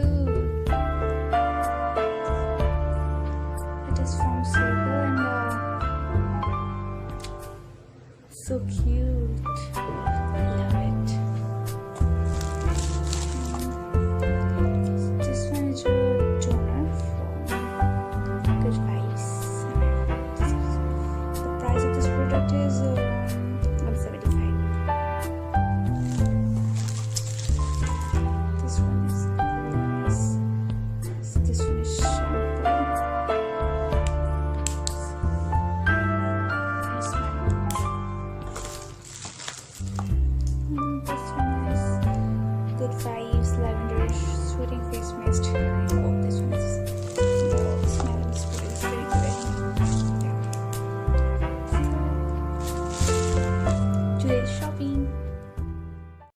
cute. It is from Soho and so cute. Love it. This one is a toner from Good Vibes. The price of this product is $175. This one is really nice. So this one is shampoo. Nice smell. This one is Good Vibes Lavender Soothing Face Mist.